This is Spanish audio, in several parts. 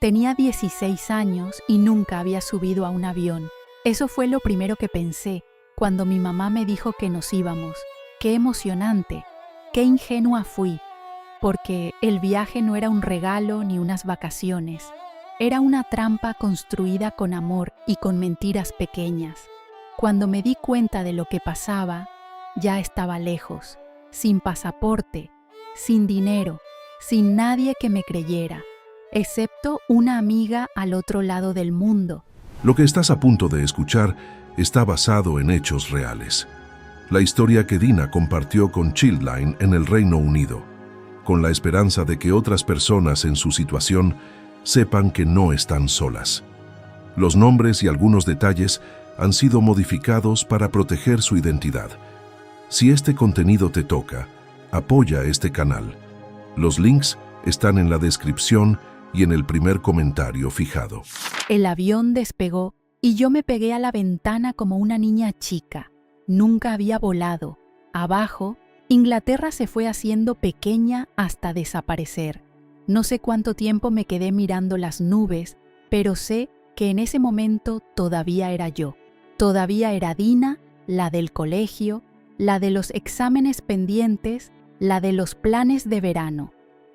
Tenía 16 años y nunca había subido a un avión. Eso fue lo primero que pensé cuando mi mamá me dijo que nos íbamos. ¡Qué emocionante! ¡Qué ingenua fui! Porque el viaje no era un regalo ni unas vacaciones. Era una trampa construida con amor y con mentiras pequeñas. Cuando me di cuenta de lo que pasaba, ya estaba lejos, sin pasaporte, sin dinero, sin nadie que me creyera, excepto una amiga al otro lado del mundo. Lo que estás a punto de escuchar está basado en hechos reales. La historia que Dina compartió con Childline en el Reino Unido, con la esperanza de que otras personas en su situación sepan que no están solas. Los nombres y algunos detalles han sido modificados para proteger su identidad. Si este contenido te toca, apoya este canal. Los links están en la descripción y en el primer comentario fijado. El avión despegó y yo me pegué a la ventana como una niña chica. Nunca había volado. Abajo, Inglaterra se fue haciendo pequeña hasta desaparecer. No sé cuánto tiempo me quedé mirando las nubes, pero sé que en ese momento todavía era yo. Todavía era Dina, la del colegio, la de los exámenes pendientes, la de los planes de verano.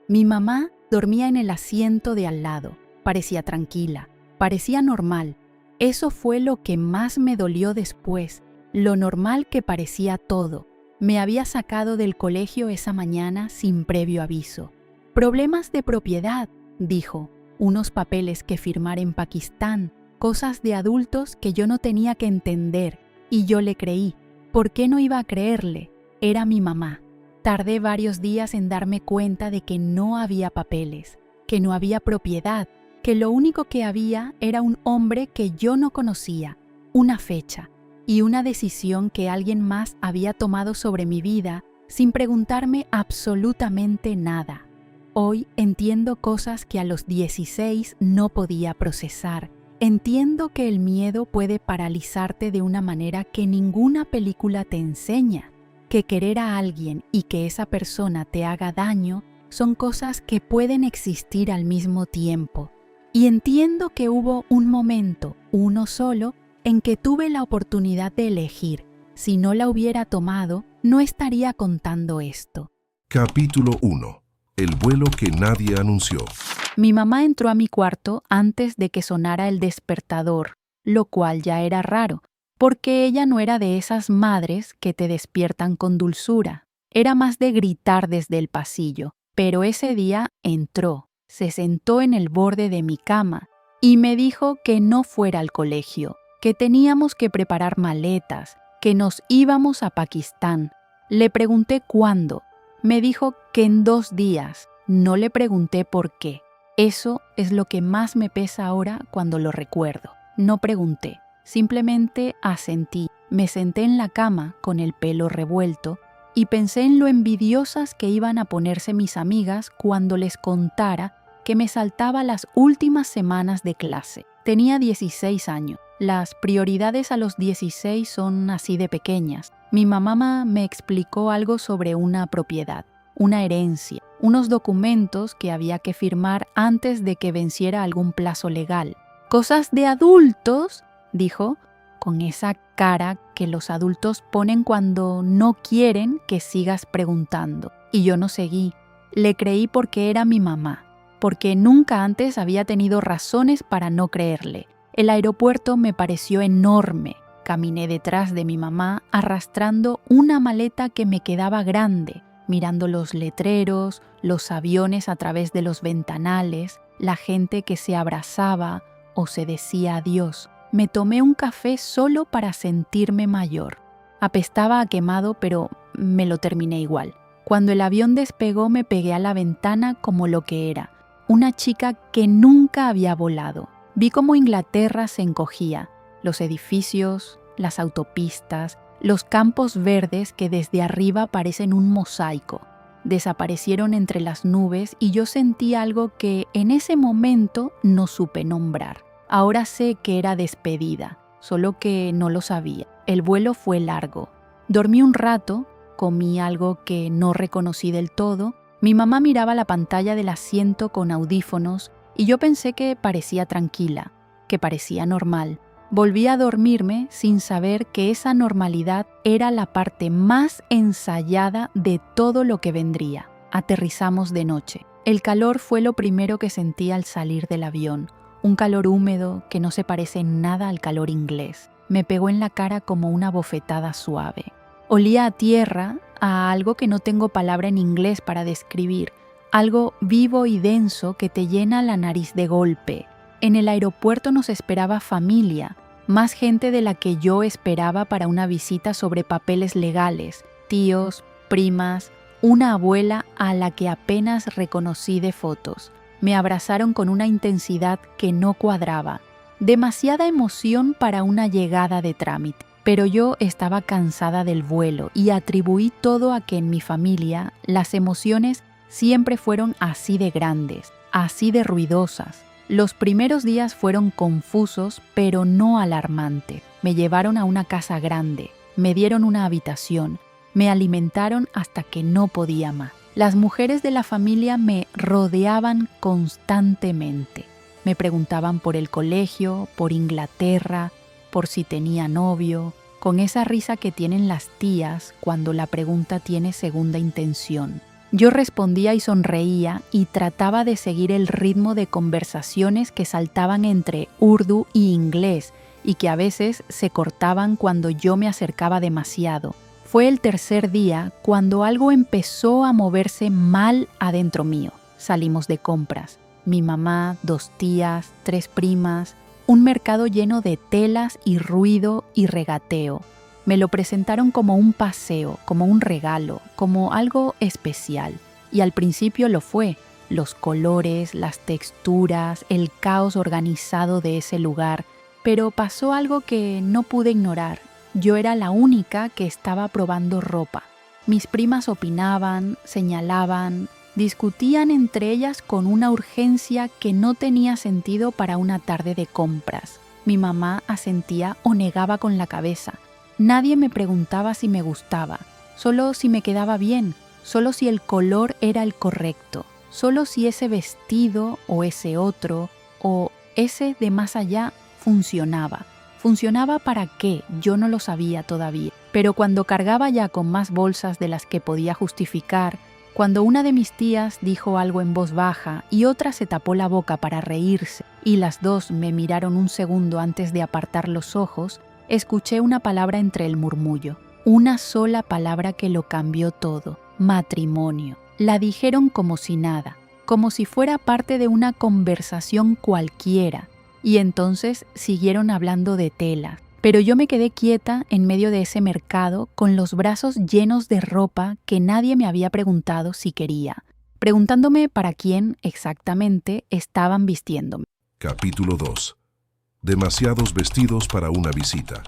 Mi mamá dormía en el asiento de al lado. Parecía tranquila, parecía normal. Eso fue lo que más me dolió después, lo normal que parecía todo. Me había sacado del colegio esa mañana sin previo aviso. Problemas de propiedad, dijo, unos papeles que firmar en Pakistán, cosas de adultos que yo no tenía que entender, y yo le creí. ¿Por qué no iba a creerle? Era mi mamá. Tardé varios días en darme cuenta de que no había papeles, que no había propiedad, que lo único que había era un hombre que yo no conocía, una fecha y una decisión que alguien más había tomado sobre mi vida sin preguntarme absolutamente nada. Hoy entiendo cosas que a los 16 no podía procesar. Entiendo que el miedo puede paralizarte de una manera que ninguna película te enseña, que querer a alguien y que esa persona te haga daño son cosas que pueden existir al mismo tiempo. Y entiendo que hubo un momento, uno solo, en que tuve la oportunidad de elegir. Si no la hubiera tomado, no estaría contando esto. Capítulo 1. El vuelo que nadie anunció. Mi mamá entró a mi cuarto antes de que sonara el despertador, lo cual ya era raro, porque ella no era de esas madres que te despiertan con dulzura. Era más de gritar desde el pasillo, pero ese día entró, se sentó en el borde de mi cama y me dijo que no fuera al colegio, que teníamos que preparar maletas, que nos íbamos a Pakistán. Le pregunté cuándo. Me dijo que en 2 días. No le pregunté por qué. Eso es lo que más me pesa ahora cuando lo recuerdo. No pregunté, simplemente asentí. Me senté en la cama con el pelo revuelto y pensé en lo envidiosas que iban a ponerse mis amigas cuando les contara que me saltaba las últimas semanas de clase. Tenía 16 años. Las prioridades a los 16 son así de pequeñas. Mi mamá me explicó algo sobre una propiedad, una herencia, unos documentos que había que firmar antes de que venciera algún plazo legal. «Cosas de adultos», dijo, con esa cara que los adultos ponen cuando no quieren que sigas preguntando. Y yo no seguí. Le creí porque era mi mamá, porque nunca antes había tenido razones para no creerle. El aeropuerto me pareció enorme. Caminé detrás de mi mamá arrastrando una maleta que me quedaba grande, mirando los letreros, los aviones a través de los ventanales, la gente que se abrazaba o se decía adiós. Me tomé un café solo para sentirme mayor. Apestaba a quemado, pero me lo terminé igual. Cuando el avión despegó me pegué a la ventana como lo que era, una chica que nunca había volado. Vi cómo Inglaterra se encogía, los edificios, las autopistas, los campos verdes que desde arriba parecen un mosaico. Desaparecieron entre las nubes y yo sentí algo que en ese momento no supe nombrar. Ahora sé que era despedida, solo que no lo sabía. El vuelo fue largo. Dormí un rato, comí algo que no reconocí del todo. Mi mamá miraba la pantalla del asiento con audífonos y yo pensé que parecía tranquila, que parecía normal. Volví a dormirme sin saber que esa normalidad era la parte más ensayada de todo lo que vendría. Aterrizamos de noche. El calor fue lo primero que sentí al salir del avión. Un calor húmedo que no se parece en nada al calor inglés. Me pegó en la cara como una bofetada suave. Olía a tierra, a algo que no tengo palabra en inglés para describir, algo vivo y denso que te llena la nariz de golpe. En el aeropuerto nos esperaba familia, más gente de la que yo esperaba para una visita sobre papeles legales, tíos, primas, una abuela a la que apenas reconocí de fotos. Me abrazaron con una intensidad que no cuadraba. Demasiada emoción para una llegada de trámite. Pero yo estaba cansada del vuelo y atribuí todo a que en mi familia las emociones siempre fueron así de grandes, así de ruidosas. Los primeros días fueron confusos, pero no alarmantes. Me llevaron a una casa grande, me dieron una habitación, me alimentaron hasta que no podía más. Las mujeres de la familia me rodeaban constantemente. Me preguntaban por el colegio, por Inglaterra, por si tenía novio, con esa risa que tienen las tías cuando la pregunta tiene segunda intención. Yo respondía y sonreía y trataba de seguir el ritmo de conversaciones que saltaban entre urdu y inglés y que a veces se cortaban cuando yo me acercaba demasiado. Fue el tercer día cuando algo empezó a moverse mal adentro mío. Salimos de compras. Mi mamá, 2 tías, 3 primas, un mercado lleno de telas y ruido y regateo. Me lo presentaron como un paseo, como un regalo, como algo especial. Y al principio lo fue. Los colores, las texturas, el caos organizado de ese lugar. Pero pasó algo que no pude ignorar. Yo era la única que estaba probando ropa. Mis primas opinaban, señalaban, discutían entre ellas con una urgencia que no tenía sentido para una tarde de compras. Mi mamá asentía o negaba con la cabeza. Nadie me preguntaba si me gustaba, solo si me quedaba bien, solo si el color era el correcto, solo si ese vestido o ese otro o ese de más allá funcionaba. ¿Funcionaba para qué? Yo no lo sabía todavía. Pero cuando cargaba ya con más bolsas de las que podía justificar, cuando una de mis tías dijo algo en voz baja y otra se tapó la boca para reírse y las dos me miraron un segundo antes de apartar los ojos, escuché una palabra entre el murmullo. Una sola palabra que lo cambió todo. Matrimonio. La dijeron como si nada, como si fuera parte de una conversación cualquiera. Y entonces siguieron hablando de tela. Pero yo me quedé quieta en medio de ese mercado con los brazos llenos de ropa que nadie me había preguntado si quería, preguntándome para quién exactamente estaban vistiéndome. Capítulo 2. Demasiados vestidos para una visita.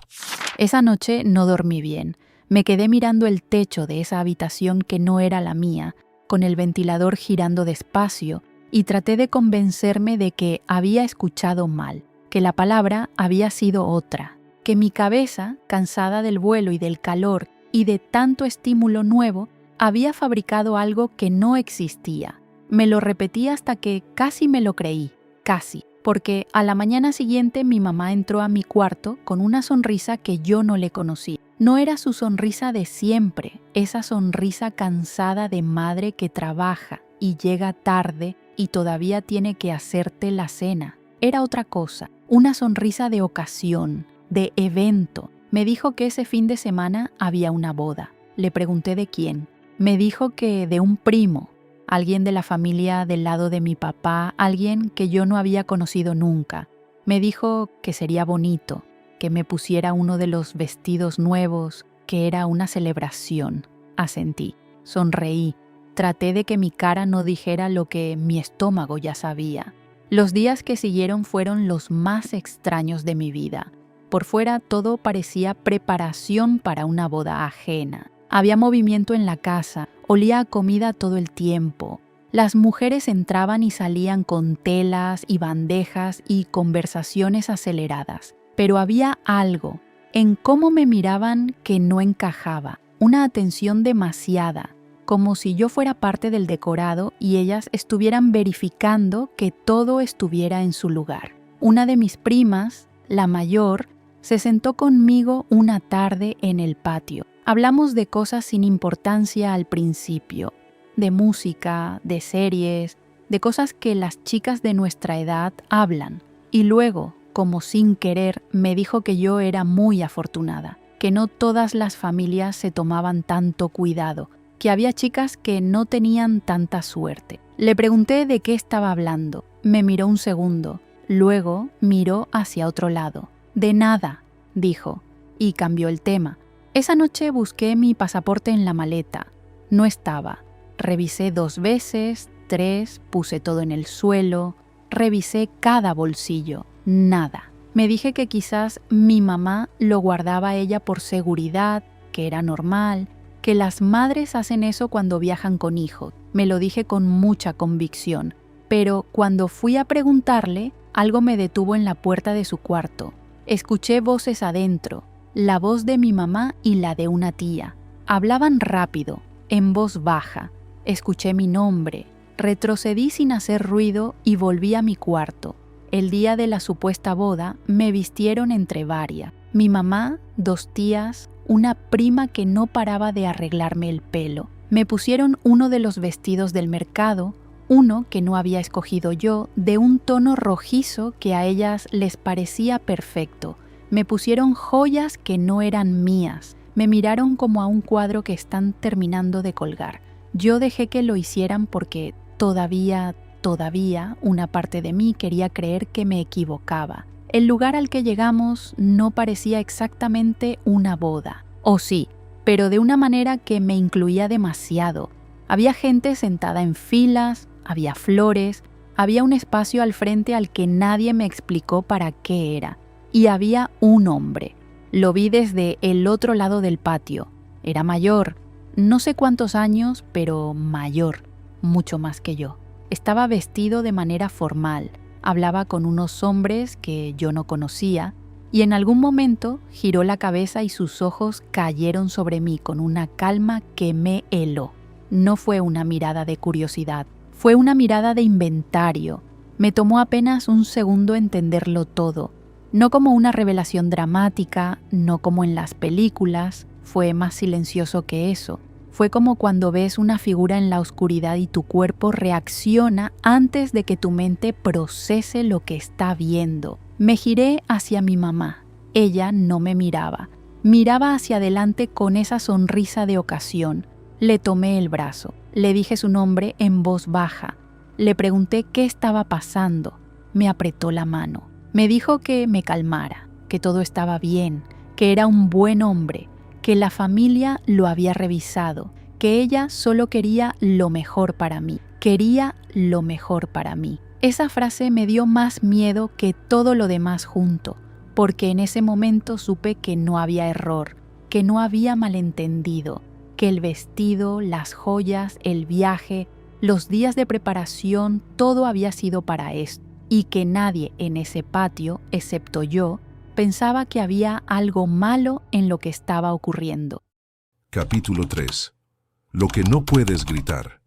Esa noche no dormí bien. Me quedé mirando el techo de esa habitación que no era la mía, con el ventilador girando despacio, y traté de convencerme de que había escuchado mal, que la palabra había sido otra, que mi cabeza, cansada del vuelo y del calor y de tanto estímulo nuevo, había fabricado algo que no existía. Me lo repetí hasta que casi me lo creí, casi, porque a la mañana siguiente mi mamá entró a mi cuarto con una sonrisa que yo no le conocía. No era su sonrisa de siempre, esa sonrisa cansada de madre que trabaja y llega tarde y todavía tiene que hacerte la cena. Era otra cosa, una sonrisa de ocasión, de evento. Me dijo que ese fin de semana había una boda. Le pregunté de quién. Me dijo que de un primo, alguien de la familia del lado de mi papá, alguien que yo no había conocido nunca. Me dijo que sería bonito, que me pusiera uno de los vestidos nuevos, que era una celebración. Asentí, sonreí. Traté de que mi cara no dijera lo que mi estómago ya sabía. Los días que siguieron fueron los más extraños de mi vida. Por fuera todo parecía preparación para una boda ajena. Había movimiento en la casa, olía a comida todo el tiempo. Las mujeres entraban y salían con telas y bandejas y conversaciones aceleradas. Pero había algo en cómo me miraban que no encajaba, una atención demasiada. como si yo fuera parte del decorado y ellas estuvieran verificando que todo estuviera en su lugar. Una de mis primas, la mayor, se sentó conmigo una tarde en el patio. Hablamos de cosas sin importancia al principio, de música, de series, de cosas que las chicas de nuestra edad hablan. Y luego, como sin querer, me dijo que yo era muy afortunada, que no todas las familias se tomaban tanto cuidado, que había chicas que no tenían tanta suerte. Le pregunté de qué estaba hablando. Me miró un segundo, luego miró hacia otro lado. «De nada», dijo, y cambió el tema. Esa noche busqué mi pasaporte en la maleta. No estaba. Revisé 2 veces, 3, puse todo en el suelo, revisé cada bolsillo. Nada. Me dije que quizás mi mamá lo guardaba a ella por seguridad, que era normal, que las madres hacen eso cuando viajan con hijos. Me lo dije con mucha convicción, pero cuando fui a preguntarle, algo me detuvo en la puerta de su cuarto. Escuché voces adentro, la voz de mi mamá y la de una tía. Hablaban rápido, en voz baja. Escuché mi nombre. Retrocedí sin hacer ruido y volví a mi cuarto. El día de la supuesta boda me vistieron entre varias. Mi mamá, 2 tías, una prima que no paraba de arreglarme el pelo. Me pusieron uno de los vestidos del mercado, uno que no había escogido yo, de un tono rojizo que a ellas les parecía perfecto. Me pusieron joyas que no eran mías. Me miraron como a un cuadro que están terminando de colgar. Yo dejé que lo hicieran porque todavía, una parte de mí quería creer que me equivocaba. El lugar al que llegamos no parecía exactamente una boda. O sí, pero de una manera que me incluía demasiado. Había gente sentada en filas, había flores, había un espacio al frente al que nadie me explicó para qué era. Y había un hombre. Lo vi desde el otro lado del patio. Era mayor, no sé cuántos años, pero mayor, mucho más que yo. Estaba vestido de manera formal, hablaba con unos hombres que yo no conocía, y en algún momento giró la cabeza y sus ojos cayeron sobre mí con una calma que me heló. No fue una mirada de curiosidad, fue una mirada de inventario. Me tomó apenas un segundo entenderlo todo. No como una revelación dramática, no como en las películas, fue más silencioso que eso. Fue como cuando ves una figura en la oscuridad y tu cuerpo reacciona antes de que tu mente procese lo que está viendo. Me giré hacia mi mamá. Ella no me miraba. Miraba hacia adelante con esa sonrisa de ocasión. Le tomé el brazo. Le dije su nombre en voz baja. Le pregunté qué estaba pasando. Me apretó la mano. Me dijo que me calmara, que todo estaba bien, que era un buen hombre, que la familia lo había revisado, que ella solo quería lo mejor para mí, quería lo mejor para mí. Esa frase me dio más miedo que todo lo demás junto, porque en ese momento supe que no había error, que no había malentendido, que el vestido, las joyas, el viaje, los días de preparación, todo había sido para esto, y que nadie en ese patio, excepto yo, pensaba que había algo malo en lo que estaba ocurriendo. Capítulo 3. Lo que no puedes gritar.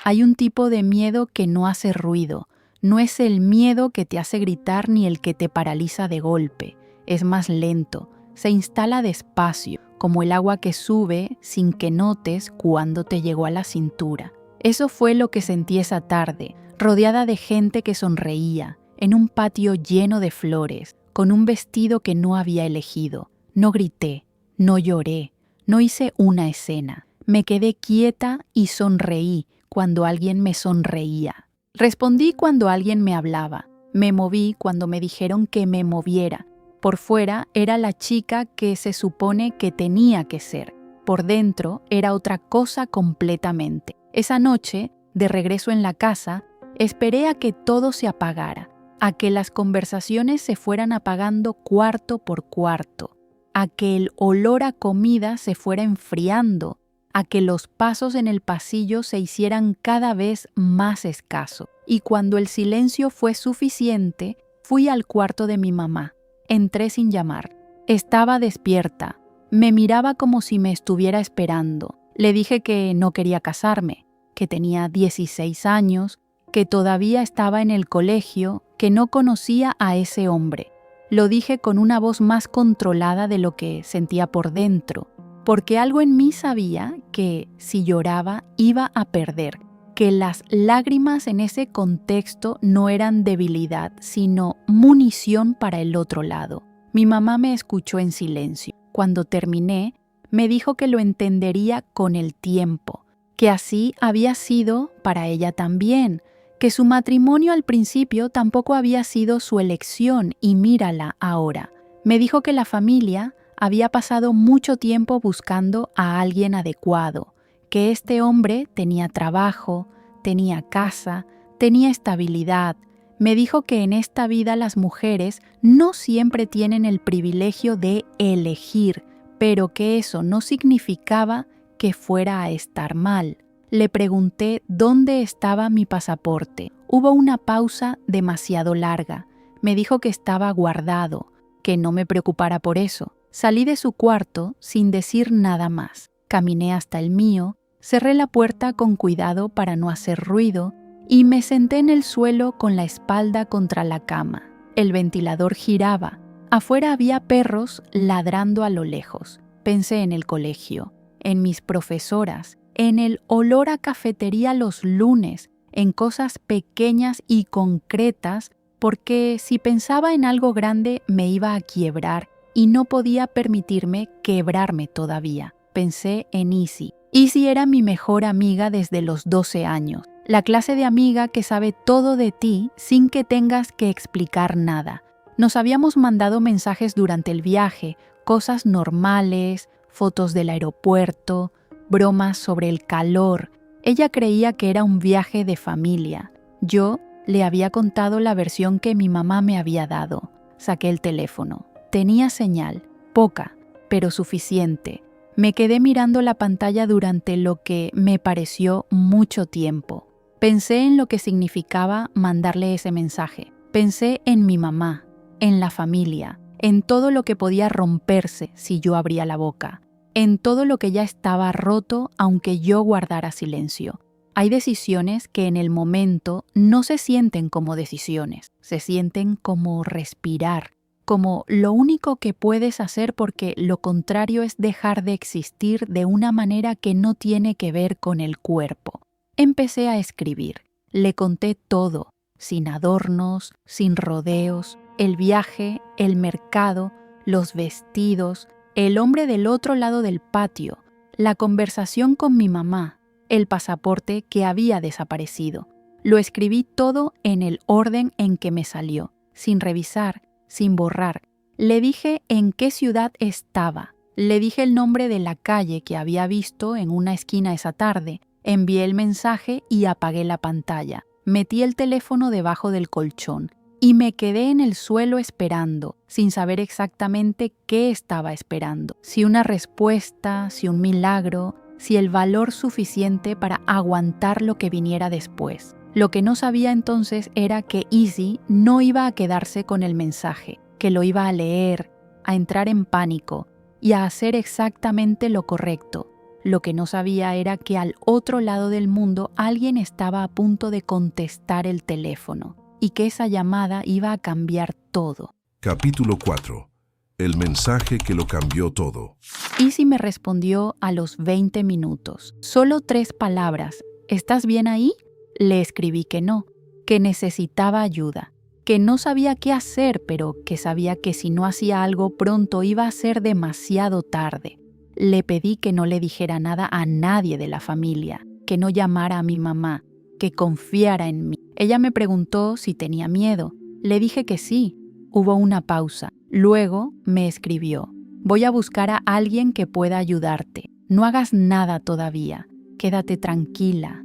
Hay un tipo de miedo que no hace ruido. No es el miedo que te hace gritar ni el que te paraliza de golpe. Es más lento, se instala despacio, como el agua que sube sin que notes cuándo te llegó a la cintura. Eso fue lo que sentí esa tarde, rodeada de gente que sonreía, en un patio lleno de flores, con un vestido que no había elegido. No grité, no lloré, no hice una escena. Me quedé quieta y sonreí cuando alguien me sonreía. Respondí cuando alguien me hablaba. Me moví cuando me dijeron que me moviera. Por fuera era la chica que se supone que tenía que ser. Por dentro era otra cosa completamente. Esa noche, de regreso en la casa, esperé a que todo se apagara, a que las conversaciones se fueran apagando cuarto por cuarto, a que el olor a comida se fuera enfriando, a que los pasos en el pasillo se hicieran cada vez más escasos. Y cuando el silencio fue suficiente, fui al cuarto de mi mamá. Entré sin llamar. Estaba despierta. Me miraba como si me estuviera esperando. Le dije que no quería casarme, que tenía 16 años, que todavía estaba en el colegio, que no conocía a ese hombre. Lo dije con una voz más controlada de lo que sentía por dentro, porque algo en mí sabía que si lloraba iba a perder, que las lágrimas en ese contexto no eran debilidad, sino munición para el otro lado. Mi mamá me escuchó en silencio. Cuando terminé, me dijo que lo entendería con el tiempo, que así había sido para ella también, que su matrimonio al principio tampoco había sido su elección y mírala ahora. Me dijo que la familia había pasado mucho tiempo buscando a alguien adecuado, que este hombre tenía trabajo, tenía casa, tenía estabilidad. Me dijo que en esta vida las mujeres no siempre tienen el privilegio de elegir, pero que eso no significaba que fuera a estar mal. Le pregunté dónde estaba mi pasaporte. Hubo una pausa demasiado larga. Me dijo que estaba guardado, que no me preocupara por eso. Salí de su cuarto sin decir nada más. Caminé hasta el mío, cerré la puerta con cuidado para no hacer ruido y me senté en el suelo con la espalda contra la cama. El ventilador giraba. Afuera había perros ladrando a lo lejos. Pensé en el colegio, en mis profesoras, en el olor a cafetería los lunes, en cosas pequeñas y concretas, porque si pensaba en algo grande me iba a quiebrar y no podía permitirme quebrarme todavía. Pensé en Izzy. Izzy era mi mejor amiga desde los 12 años, la clase de amiga que sabe todo de ti sin que tengas que explicar nada. Nos habíamos mandado mensajes durante el viaje, cosas normales, fotos del aeropuerto, bromas sobre el calor. Ella creía que era un viaje de familia. Yo le había contado la versión que mi mamá me había dado. Saqué el teléfono. Tenía señal, poca, pero suficiente. Me quedé mirando la pantalla durante lo que me pareció mucho tiempo. Pensé en lo que significaba mandarle ese mensaje. Pensé en mi mamá, en la familia, en todo lo que podía romperse si yo abría la boca, en todo lo que ya estaba roto aunque yo guardara silencio. Hay decisiones que en el momento no se sienten como decisiones, se sienten como respirar, como lo único que puedes hacer porque lo contrario es dejar de existir de una manera que no tiene que ver con el cuerpo. Empecé a escribir, le conté todo, sin adornos, sin rodeos, el viaje, el mercado, los vestidos, el hombre del otro lado del patio, la conversación con mi mamá, el pasaporte que había desaparecido. Lo escribí todo en el orden en que me salió, sin revisar, sin borrar. Le dije en qué ciudad estaba. Le dije el nombre de la calle que había visto en una esquina esa tarde. Envié el mensaje y apagué la pantalla. Metí el teléfono debajo del colchón y me quedé en el suelo esperando, sin saber exactamente qué estaba esperando. Si una respuesta, si un milagro, si el valor suficiente para aguantar lo que viniera después. Lo que no sabía entonces era que Izzy no iba a quedarse con el mensaje, que lo iba a leer, a entrar en pánico y a hacer exactamente lo correcto. Lo que no sabía era que al otro lado del mundo alguien estaba a punto de contestar el teléfono y que esa llamada iba a cambiar todo. Capítulo 4. El mensaje que lo cambió todo. Izzy me respondió a los 20 minutos. Solo 3 palabras. ¿Estás bien ahí? Le escribí que no, que necesitaba ayuda, que no sabía qué hacer, pero que sabía que si no hacía algo pronto iba a ser demasiado tarde. Le pedí que no le dijera nada a nadie de la familia, que no llamara a mi mamá, que confiara en mí. Ella me preguntó si tenía miedo. Le dije que sí. Hubo una pausa. Luego me escribió: voy a buscar a alguien que pueda ayudarte. No hagas nada todavía. Quédate tranquila,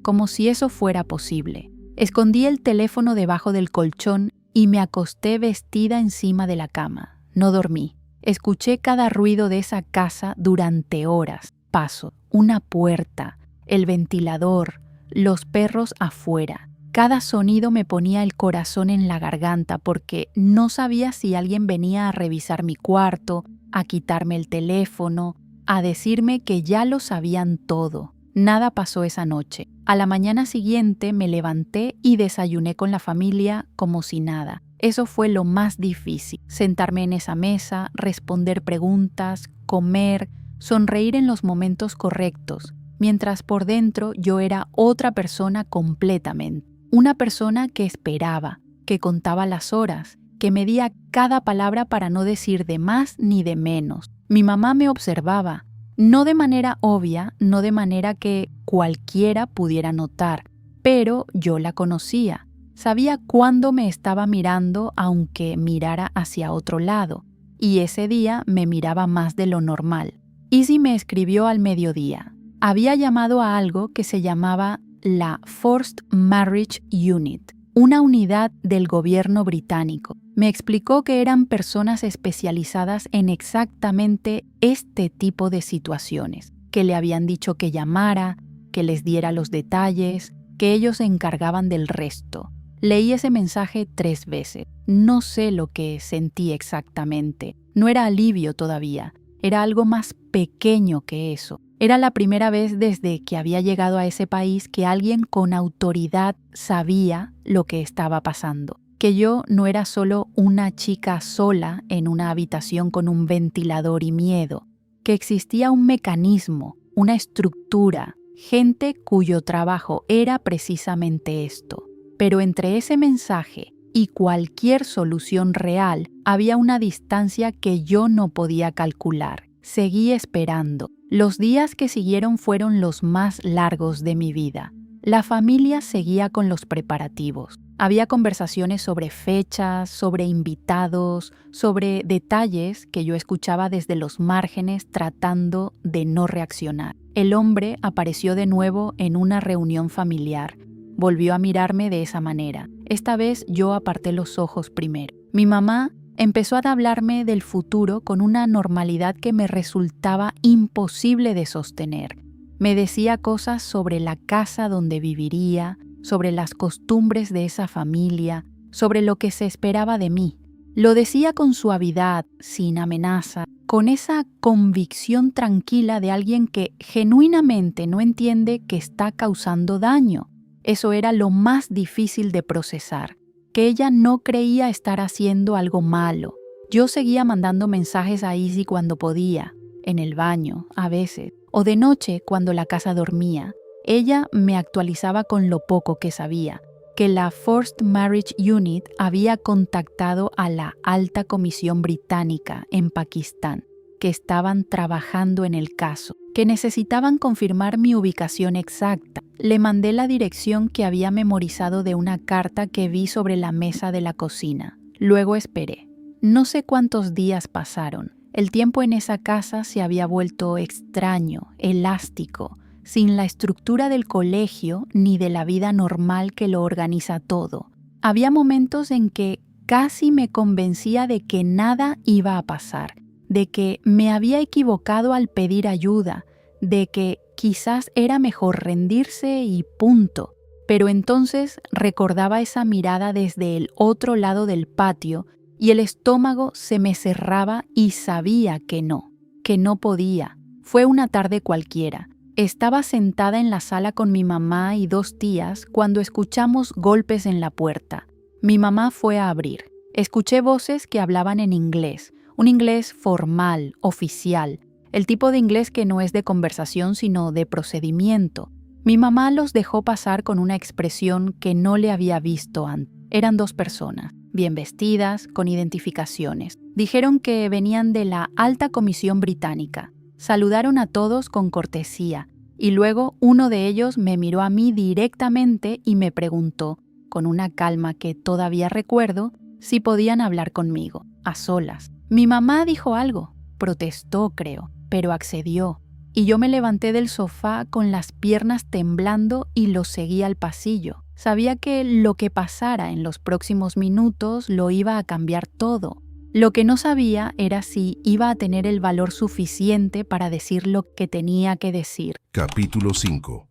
como si eso fuera posible. Escondí el teléfono debajo del colchón y me acosté vestida encima de la cama. No dormí. Escuché cada ruido de esa casa durante horas. Pasos, una puerta, el ventilador, los perros afuera. Cada sonido me ponía el corazón en la garganta porque no sabía si alguien venía a revisar mi cuarto, a quitarme el teléfono. a decirme que ya lo sabían todo. Nada pasó esa noche. A la mañana siguiente me levanté y desayuné con la familia como si nada. Eso fue lo más difícil. Sentarme en esa mesa, responder preguntas, comer, sonreír en los momentos correctos, mientras por dentro yo era otra persona completamente. Una persona que esperaba, que contaba las horas, que medía cada palabra para no decir de más ni de menos. Mi mamá me observaba, no de manera obvia, no de manera que cualquiera pudiera notar, pero yo la conocía. Sabía cuándo me estaba mirando aunque mirara hacia otro lado, y ese día me miraba más de lo normal. Izzy me escribió al mediodía. Había llamado a algo que se llamaba la Forced Marriage Unit, una unidad del gobierno británico. Me explicó que eran personas especializadas en exactamente este tipo de situaciones, que le habían dicho que llamara, que les diera los detalles, que ellos se encargaban del resto. Leí ese mensaje 3 veces. No sé lo que sentí exactamente. No era alivio todavía. Era algo más pequeño que eso. Era la primera vez desde que había llegado a ese país que alguien con autoridad sabía lo que estaba pasando. Que yo no era solo una chica sola en una habitación con un ventilador y miedo. Que existía un mecanismo, una estructura, gente cuyo trabajo era precisamente esto. Pero entre ese mensaje y cualquier solución real había una distancia que yo no podía calcular. Seguí esperando. Los días que siguieron fueron los más largos de mi vida. La familia seguía con los preparativos. Había conversaciones sobre fechas, sobre invitados, sobre detalles que yo escuchaba desde los márgenes tratando de no reaccionar. El hombre apareció de nuevo en una reunión familiar. Volvió a mirarme de esa manera. Esta vez yo aparté los ojos primero. Mi mamá empezó a hablarme del futuro con una normalidad que me resultaba imposible de sostener. Me decía cosas sobre la casa donde viviría, sobre las costumbres de esa familia, sobre lo que se esperaba de mí. Lo decía con suavidad, sin amenaza, con esa convicción tranquila de alguien que genuinamente no entiende que está causando daño. Eso era lo más difícil de procesar, que ella no creía estar haciendo algo malo. Yo seguía mandando mensajes a Izzy cuando podía, en el baño, a veces, o de noche cuando la casa dormía. Ella me actualizaba con lo poco que sabía, que la Forced Marriage Unit había contactado a la Alta Comisión Británica en Pakistán, que estaban trabajando en el caso, que necesitaban confirmar mi ubicación exacta. Le mandé la dirección que había memorizado de una carta que vi sobre la mesa de la cocina. Luego esperé. No sé cuántos días pasaron. El tiempo en esa casa se había vuelto extraño, elástico, sin la estructura del colegio ni de la vida normal que lo organiza todo. Había momentos en que casi me convencía de que nada iba a pasar, de que me había equivocado al pedir ayuda, de que quizás era mejor rendirse y punto. Pero entonces recordaba esa mirada desde el otro lado del patio y el estómago se me cerraba y sabía que no podía. Fue una tarde cualquiera. Estaba sentada en la sala con mi mamá y 2 tías cuando escuchamos golpes en la puerta. Mi mamá fue a abrir. Escuché voces que hablaban en inglés, un inglés formal, oficial, el tipo de inglés que no es de conversación sino de procedimiento. Mi mamá los dejó pasar con una expresión que no le había visto antes. Eran 2 personas, bien vestidas, con identificaciones. Dijeron que venían de la Alta Comisión Británica. Saludaron a todos con cortesía y luego uno de ellos me miró a mí directamente y me preguntó, con una calma que todavía recuerdo, si podían hablar conmigo, a solas. Mi mamá dijo algo, protestó creo, pero accedió. Y yo me levanté del sofá con las piernas temblando y lo seguí al pasillo. Sabía que lo que pasara en los próximos minutos lo iba a cambiar todo. Lo que no sabía era si iba a tener el valor suficiente para decir lo que tenía que decir. Capítulo 5.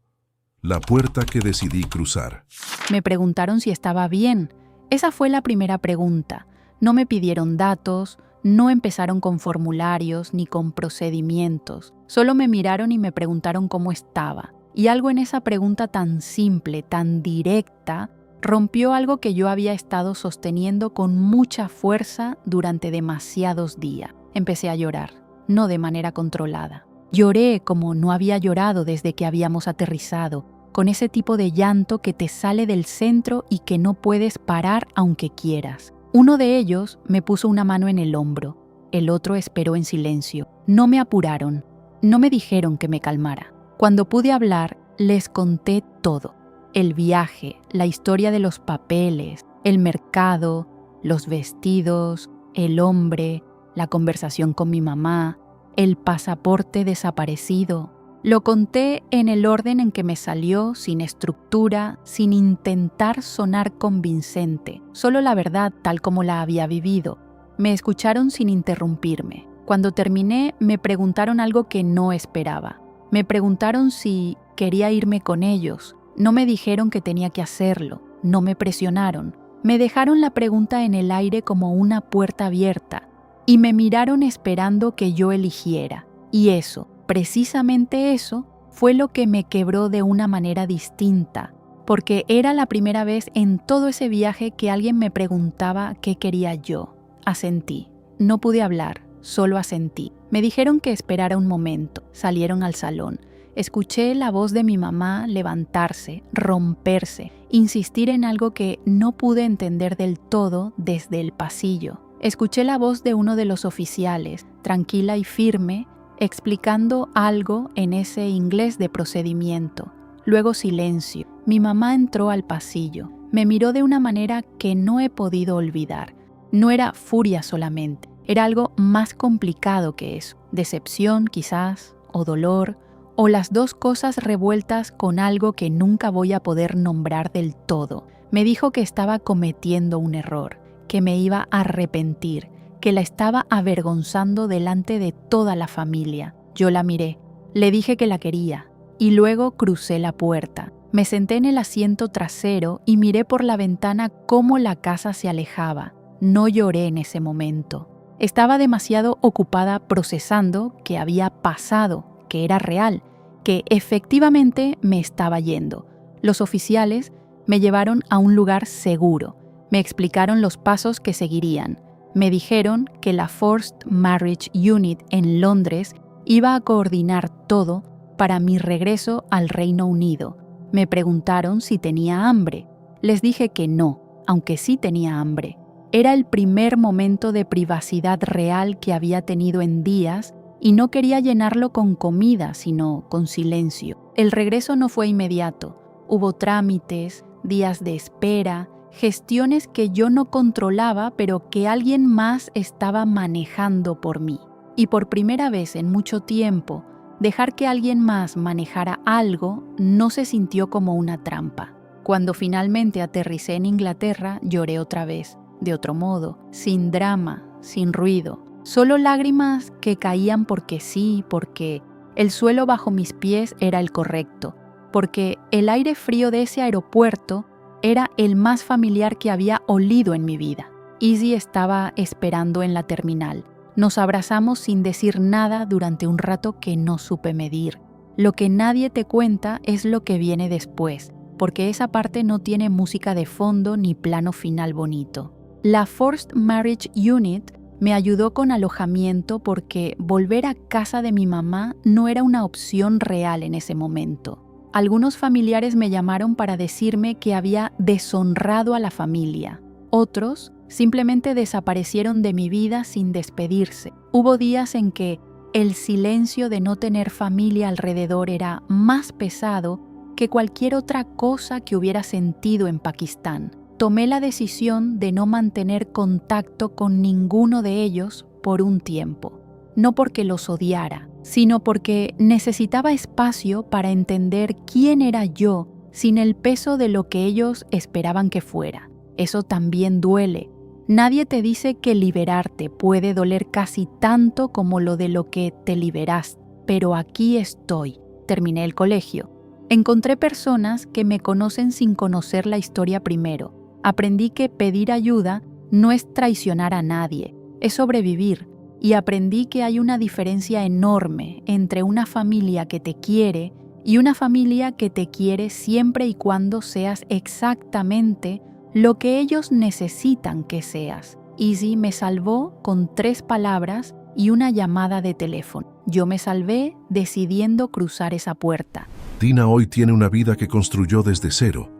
La puerta que decidí cruzar. Me preguntaron si estaba bien. Esa fue la primera pregunta. No me pidieron datos, No empezaron con formularios ni con procedimientos. Solo me miraron y me preguntaron cómo estaba. Y algo en esa pregunta tan simple, tan directa, rompió algo que yo había estado sosteniendo con mucha fuerza durante demasiados días. Empecé a llorar, no de manera controlada. Lloré como no había llorado desde que habíamos aterrizado, con ese tipo de llanto que te sale del centro y que no puedes parar aunque quieras. Uno de ellos me puso una mano en el hombro, el otro esperó en silencio. No me apuraron, no me dijeron que me calmara. Cuando pude hablar, les conté todo. El viaje, la historia de los papeles, el mercado, los vestidos, el hombre, la conversación con mi mamá, el pasaporte desaparecido. Lo conté en el orden en que me salió, sin estructura, sin intentar sonar convincente, solo la verdad tal como la había vivido. Me escucharon sin interrumpirme. Cuando terminé, me preguntaron algo que no esperaba. Me preguntaron si quería irme con ellos. No me dijeron que tenía que hacerlo, no me presionaron. Me dejaron la pregunta en el aire como una puerta abierta y me miraron esperando que yo eligiera. Y eso, precisamente eso, fue lo que me quebró de una manera distinta, porque era la primera vez en todo ese viaje que alguien me preguntaba qué quería yo. Asentí. No pude hablar, solo asentí. Me dijeron que esperara un momento. Salieron al salón. Escuché la voz de mi mamá levantarse, romperse, insistir en algo que no pude entender del todo desde el pasillo. Escuché la voz de uno de los oficiales, tranquila y firme, explicando algo en ese inglés de procedimiento. Luego silencio. Mi mamá entró al pasillo. Me miró de una manera que no he podido olvidar. No era furia solamente, era algo más complicado que eso. Decepción quizás, o dolor, o las dos cosas revueltas con algo que nunca voy a poder nombrar del todo. Me dijo que estaba cometiendo un error, que me iba a arrepentir, que la estaba avergonzando delante de toda la familia. Yo la miré, le dije que la quería, y luego crucé la puerta. Me senté en el asiento trasero y miré por la ventana cómo la casa se alejaba. No lloré en ese momento. Estaba demasiado ocupada procesando que había pasado, que era real, que efectivamente me estaba yendo. Los oficiales me llevaron a un lugar seguro. Me explicaron los pasos que seguirían. Me dijeron que la Forced Marriage Unit en Londres iba a coordinar todo para mi regreso al Reino Unido. Me preguntaron si tenía hambre. Les dije que no, aunque sí tenía hambre. Era el primer momento de privacidad real que había tenido en días y no quería llenarlo con comida, sino con silencio. El regreso no fue inmediato. Hubo trámites, días de espera, gestiones que yo no controlaba, pero que alguien más estaba manejando por mí. Y por primera vez en mucho tiempo, dejar que alguien más manejara algo no se sintió como una trampa. Cuando finalmente aterricé en Inglaterra, lloré otra vez, de otro modo, sin drama, sin ruido. Solo lágrimas que caían porque sí, porque el suelo bajo mis pies era el correcto, porque el aire frío de ese aeropuerto era el más familiar que había olido en mi vida. Izzy estaba esperando en la terminal. Nos abrazamos sin decir nada durante un rato que no supe medir. Lo que nadie te cuenta es lo que viene después, porque esa parte no tiene música de fondo ni plano final bonito. La Forced Marriage Unit me ayudó con alojamiento porque volver a casa de mi mamá no era una opción real en ese momento. Algunos familiares me llamaron para decirme que había deshonrado a la familia. Otros simplemente desaparecieron de mi vida sin despedirse. Hubo días en que el silencio de no tener familia alrededor era más pesado que cualquier otra cosa que hubiera sentido en Pakistán. Tomé la decisión de no mantener contacto con ninguno de ellos por un tiempo. No porque los odiara, sino porque necesitaba espacio para entender quién era yo sin el peso de lo que ellos esperaban que fuera. Eso también duele. Nadie te dice que liberarte puede doler casi tanto como lo de lo que te liberaste. Pero aquí estoy. Terminé el colegio. Encontré personas que me conocen sin conocer la historia primero. Aprendí que pedir ayuda no es traicionar a nadie. es sobrevivir, y aprendí que hay una diferencia enorme entre una familia que te quiere y una familia que te quiere siempre y cuando seas exactamente lo que ellos necesitan que seas. Izzy me salvó con 3 palabras y una llamada de teléfono. Yo me salvé decidiendo cruzar esa puerta. Dina hoy tiene una vida que construyó desde cero,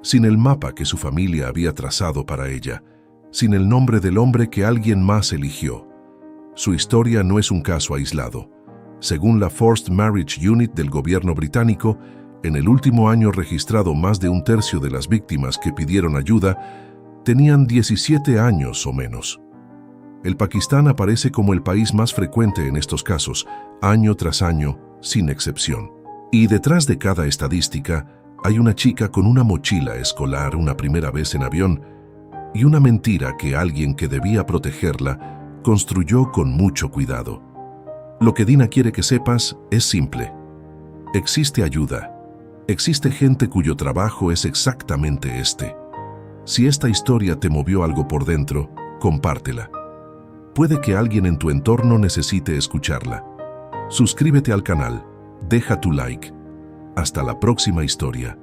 sin el mapa que su familia había trazado para ella, sin el nombre del hombre que alguien más eligió. Su historia no es un caso aislado. Según la Forced Marriage Unit del gobierno británico, en el último año registrado más de 1/3 de las víctimas que pidieron ayuda tenían 17 años o menos. El Pakistán aparece como el país más frecuente en estos casos, año tras año, sin excepción. Y detrás de cada estadística hay una chica con una mochila escolar una primera vez en avión y una mentira que alguien que debía protegerla construyó con mucho cuidado. Lo que Dina quiere que sepas es simple. Existe ayuda. Existe gente cuyo trabajo es exactamente este. Si esta historia te movió algo por dentro, compártela. Puede que alguien en tu entorno necesite escucharla. Suscríbete al canal, deja tu like. Hasta la próxima historia.